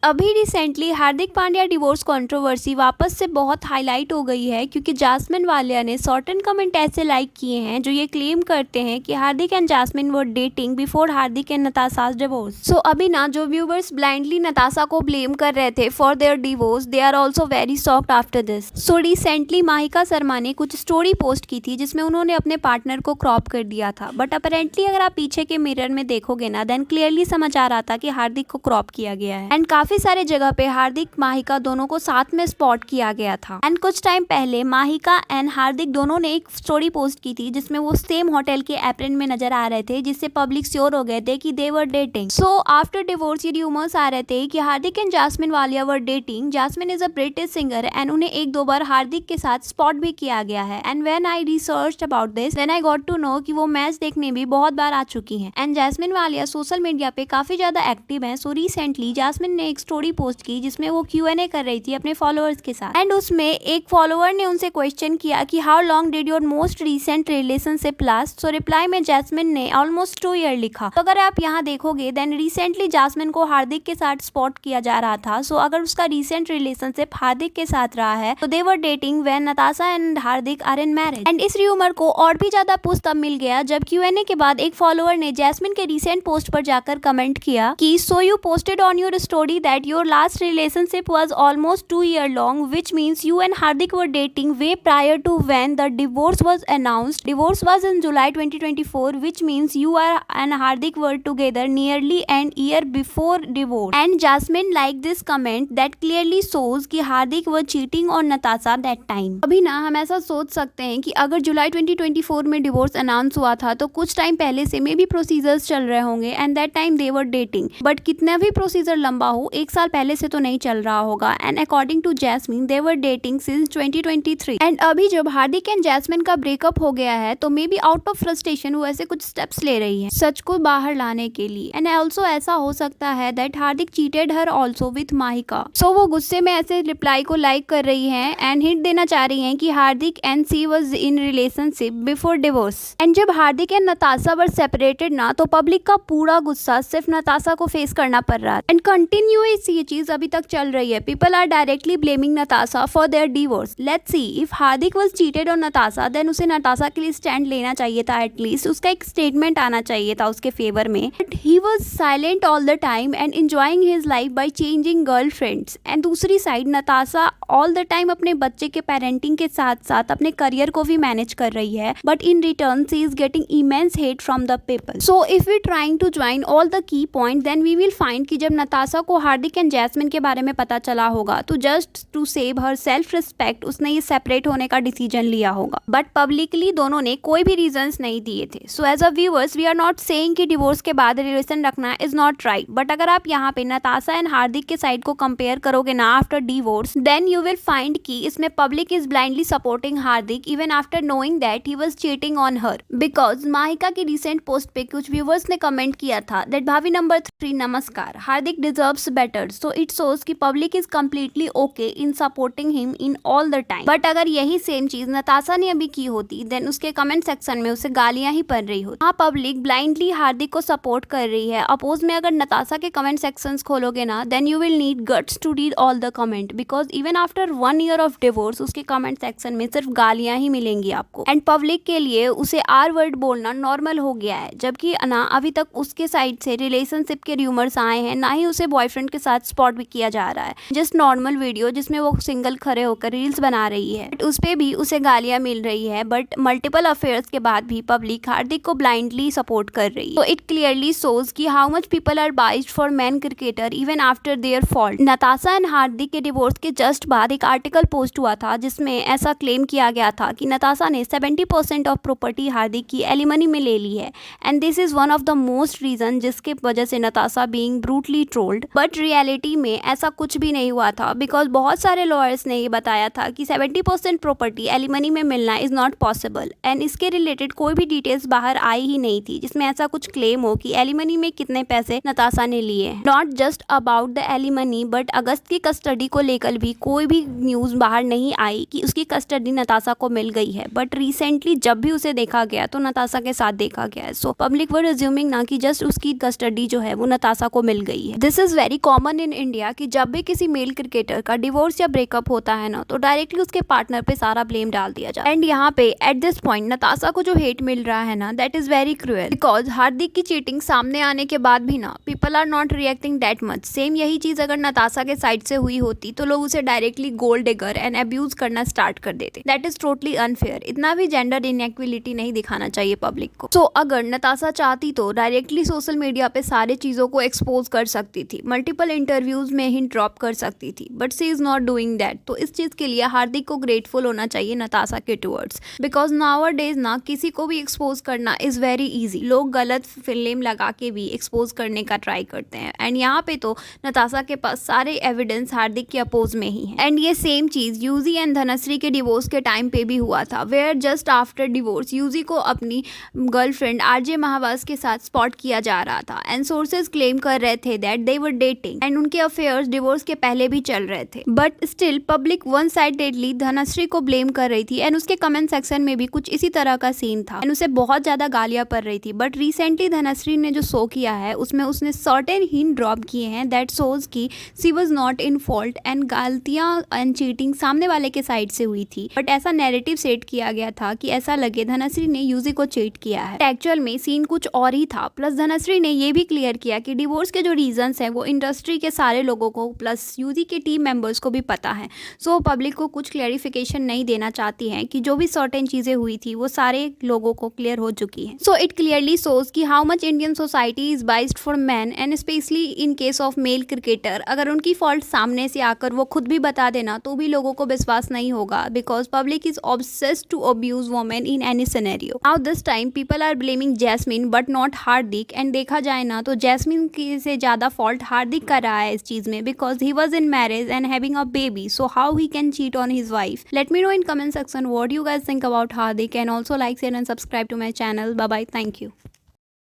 अभी recently Hardik Pandya divorce controversy वापस से बहुत हाईलाइट हो गई है क्योंकि जास्मिन वालिया ने सर्टेन कमेंट ऐसे लाइक किए हैं जो ये क्लेम करते हैं कि Hardik and Jasmin were dating before Hardik and Natasha's divorce. So अभी ना जो व्यूवर्स ब्लाइंडली नताशा को ब्लेम कर रहे थे for their divorce, they are also very shocked after this. So recently Mahika Sharma ने कुछ स्टोरी पोस्ट की थी जिसमें उन्होंने अपने पार्टनर को क्रॉप कर दिया था, बट अपेरेंटली अगर आप पीछे के मिरर में देखोगे ना देन क्लियरली समझ आ रहा था कि हार्दिक को क्रॉप किया गया है। एंड काफी सारे जगह पे हार्दिक माहिका दोनों को साथ में स्पॉट किया गया था। एंड कुछ टाइम पहले माहिका एंड हार्दिक दोनों ने एक स्टोरी पोस्ट की थी जिसमें वो सेम होटल के एप्रन में नजर आ रहे थे, जिससे पब्लिक श्योर हो गए थे कि they were dating. So after divorce ये र्यूमर्स आ रहे थे कि Hardik and Jasmin Walia were dating. Jasmin is a British singer and उन्हें एक दो बार हार्दिक के साथ स्पॉट भी किया गया है। And when I researched about this then I got to know कि वो मैच देखने भी बहुत बार आ चुकी हैं। And Jasmin Walia social media पे काफी ज्यादा एक्टिव हैं। सो रिसेंटली जास्मिन ने एक स्टोरी पोस्ट की जिसमें वो Q&A कर रही थी अपने फॉलोअर्स के साथ। एंड उसमें एक फॉलोअर ने उनसे क्वेश्चन किया कि how long did your most recent relationship last. So reply में जास्मिन ने ऑलमोस्ट 2 ईयर लिखा। तो अगर आप यहाँ देखोगे देन रिसेंटली जास्मिन को हार्दिक के साथ स्पॉट किया जा रहा था। सो अगर उसका रिसेंट रिलेशनशिप हार्दिक के साथ रहा है तो they were dating when Natasha and Hardik are in marriage. And इस र्यूमर को और भी ज्यादा पुश तब मिल गया जब Q&A के बाद एक फॉलोअर ने जैस्मिन के रिसेंट पोस्ट पर जाकर कमेंट किया कि so you posted on your story that your last relationship was almost 2 year long, which means you and Hardik were dating way prior to when the divorce was announced. Divorce was in July 2024, which means you and Hardik were together nearly an year before divorce. And Jasmine liked this comment that clearly shows कि Hardik were cheating on Natasha that time. अभी ना हम ऐसा सोच सकते हैं कि अगर जुलाई 2024 में डिवोर्स अनाउंस हुआ था तो कुछ टाइम पहले से मे भी प्रोसीजर्स चल रहे होंगे and that time they were dating. But कितना भी प्रोसीजर लंबा हो, 1 साल पहले से तो नहीं चल रहा होगा। And according to Jasmin they were dating since 2023। And अभी जब हार्दिक एंड जैस्मिन का ब्रेकअप हो गया है तो maybe out of frustration वो ऐसे कुछ स्टेप्स ले रही है सच को बाहर लाने के लिए। एंड ऑल्सो ऐसा हो सकता है that Hardik cheated her also with Mahika. So वो गुस्से में ऐसे रिप्लाई को लाइक कर रही है एंड हिंट देना चाह रही है कि Hardik and she was in relationship before divorce. And जब Hardik and Natasha were separated ना तो पब्लिक का पूरा गुस्सा सिर्फ नताशा को फेस करना पड़ रहा है। एंड कंटिन्यूअस ये चीज अभी तक चल रही है। People are directly blaming Natasha for their divorce. Let's see if Hardik was cheated on Natasha, then उसे नताशा के लिए स्टैंड लेना चाहिए था। एटलीस्ट उसका एक स्टेटमेंट आना चाहिए था उसके फेवर में। But he was silent all the time and enjoying his life by changing girlfriends. And दूसरी side Natasha all the time अपने बच्चे के पेरेंटिंग के साथ साथ अपने करियर को भी मैनेज कर रही है। But in return she is getting immense hate from the people. So if we trying to join all the key point then we will find कि जब नताशा को हार्दिक एंड जैस्मिन के बारे में पता चला होगा तो just to save her self respect उसने ये सेपरेट होने का डिसीजन लिया होगा। बट पब्लिकली दोनों ने कोई भी रीजंस नहीं दिए थे। So as a viewers we are not saying कि डिवोर्स के बाद रिलेशन रखना इज नॉट राइट। बट अगर आप यहाँ पे नताशा एंड हार्दिक के साइड को कंपेयर करोगे ना after divorce then you will find कि इसमें public is blindly supporting Hardik even after knowing that he was cheating on her. Because Mahika की रिसेंट पोस्ट पे कुछ व्यूअर्स ने कमेंट किया था दैट भाभी नंबर 3 नमस्कार, Hardik deserves better. So it shows कि public is completely okay in supporting him in all the time. But अगर यही सेम चीज नताशा ने अभी की होती देन उसके कमेंट सेक्शन में उसे गालियां ही पड़ रही होती। हाँ, पब्लिक ब्लाइंडली हार्दिक को सपोर्ट कर रही है। अपोज में अगर नताशा के कमेंट सेक्शंस खोलोगे ना then you will need guts to read all the comment because even after 1 year of divorce उसके कमेंट सेक्शन में सिर्फ गालियां ही मिलेंगी आपको। एंड पब्लिक के लिए उसे आर वर्ड बोलना नॉर्मल हो गया है, जबकि ना अभी तक उसके साइड से रिलेशनशिप के र्यूमर्स आए हैं, ना ही उसे बॉयफ्रेंड के साथ स्पॉट भी किया जा रहा है। जस्ट नॉर्मल वीडियो जिसमें वो सिंगल खड़े होकर रील्स बना रही है, बट उस पे भी उसे गालियां मिल रही है। बट मल्टीपल अफेयर्स के बाद भी पब्लिक हार्दिक को ब्लाइंडली सपोर्ट कर रही है। तो इट क्लियरली शोज कि how much people are biased for man cricketer even after their fault. Natasha and Hardik के डिवोर्स के जस्ट बाद एक आर्टिकल पोस्ट हुआ था जिसमें ऐसा क्लेम किया गया था कि नताशा ने 70% ऑफ प्रॉपर्टी हार्दिक की एलिमनी में ले ली है। And this is one of the most reason जिसके वजह से Natasha being brutally trolled. But reality में ऐसा कुछ भी नहीं हुआ था बिकॉज बहुत सारे लॉयर्स ने ये बताया था कि 70% प्रॉपर्टी एलिमनी में मिलना इज नॉट पॉसिबल। एंड इसके रिलेटेड कोई भी डिटेल्स बाहर आई ही नहीं थी जिसमें ऐसा कुछ क्लेम हो कि एलिमनी में कितने पैसे नताशा ने लिए। Not just about the alimony but अगस्त की कस्टडी को लेकर भी कोई भी न्यूज़ बाहर नहीं आई कि उसकी कस्टडी नताशा को मिल गई है, बट रिसेंटली जब भी उसे देखा गया तो नताशा के साथ देखा गया है। सो पब्लिक वर अज्यूमिंग ना कि जस्ट उसकी कस्टडी जो है वो नताशा को मिल गई है। This is very common in India कि जब भी किसी मेल क्रिकेटर का डिवोर्स या ब्रेकअप होता है ना, तो डायरेक्टली उसके पार्टनर पे सारा ब्लेम डाल दिया जाता है। एंड यहाँ पे एट दिस पॉइंट नताशा को जो हेट मिल रहा है ना, that is very cruel, because Hardik की चीटिंग सामने आने के बाद भी ना people are not reacting that much. Same यही चीज़ अगर नताशा के साइड से हुई होती तो लोग उसे directly gold digger and abuse करना स्टार्ट कर देते। That is totally unfair. इतना भी जेंडर इनइक्वलिटी नहीं दिखाना चाहिए पब्लिक को। सो अगर नताशा चाहती तो डायरेक्टली सोशल मीडिया पे सारी चीज़ों को एक्सपोज कर सकती थी, मल्टीपल इंटरव्यूज में ही ड्रॉप कर सकती थी, but she is not doing that. तो इस चीज़ के लिए हार्दिक को ग्रेटफुल होना चाहिए नताशा के टूवर्ड्स, बिकॉज नाउअडेज ना किसी को भी एक्सपोज करना इज़ वेरी ईजी। लोग गलत फिल्म लगा के भी एक्सपोज करने का ट्राई करते हैं, एंड यहाँ पे तो नताशा के पास सारे एविडेंस हार्दिक के अपोज में ही है। एंड ये सेम चीज़ यूजी एंड धनश्री के डिवोर्स के टाइम पे भी हुआ था, where just after divorce Yuzi को अपनी गर्लफ्रेंड आरजे महावास के साथ स्पॉट किया जा रहा था, एंड सोर्सेज क्लेम कर रहे थे that they were dating and उनके अफेयर्स डिवोर्स के पहले भी चल रहे थे। But still public one sidedly Dhanashree को ब्लेम कर रही थी, एंड उसके कमेंट सेक्शन में भी कुछ इसी तरह का सीन था, एंड उसे बहुत ज़्यादा गालियाँ पड़ रही थी। बट रिसेंटली धनश्री ने जो शो किया है उसमें उसने सर्टेन हिंट ड्रॉप किए हैं दैट शोज की she was not in fault and गलतियाँ एंड चीटिंग सामने वाले के साइड से हुई थी। बट ऐसा नैरेटिव सेट किया गया था कि ऐसा लगे धनश्री ने यूजी को चीट किया है। एक्चुअल में सीन कुछ और ही था। प्लस धनश्री ने ये भी क्लियर किया कि डिवोर्स के जो रीजंस हैं वो इंडस्ट्री के सारे लोगों को प्लस यूजी के टीम मेंबर्स को भी पता है। सो पब्लिक को कुछ क्लैरिफिकेशन नहीं देना चाहती हैं कि जो भी सर्टेन चीज़ें हुई थी वो सारे लोगों को क्लियर हो चुकी हैं। सो इट क्लियरली शोज कि how much Indian society is biased for man and specially in case of male cricketer. अगर उनकी फॉल्ट सामने से आकर वो खुद भी बता देना तो भी लोगों को विश्वास नहीं होगा, because public is obsessed to abuse women in any scenario. Now this time people are blaming Jasmin but not Hardik, and देखा जाए ना तो जैस्मिन की से ज़्यादा फॉल्ट हार्दिक कर रहा है इस चीज़ में, because he was in marriage and having a baby, so how he can cheat on his wife. Let me know in comment section what you guys think about Hardik, and also like, share and subscribe to my channel. Bye bye. Thank you.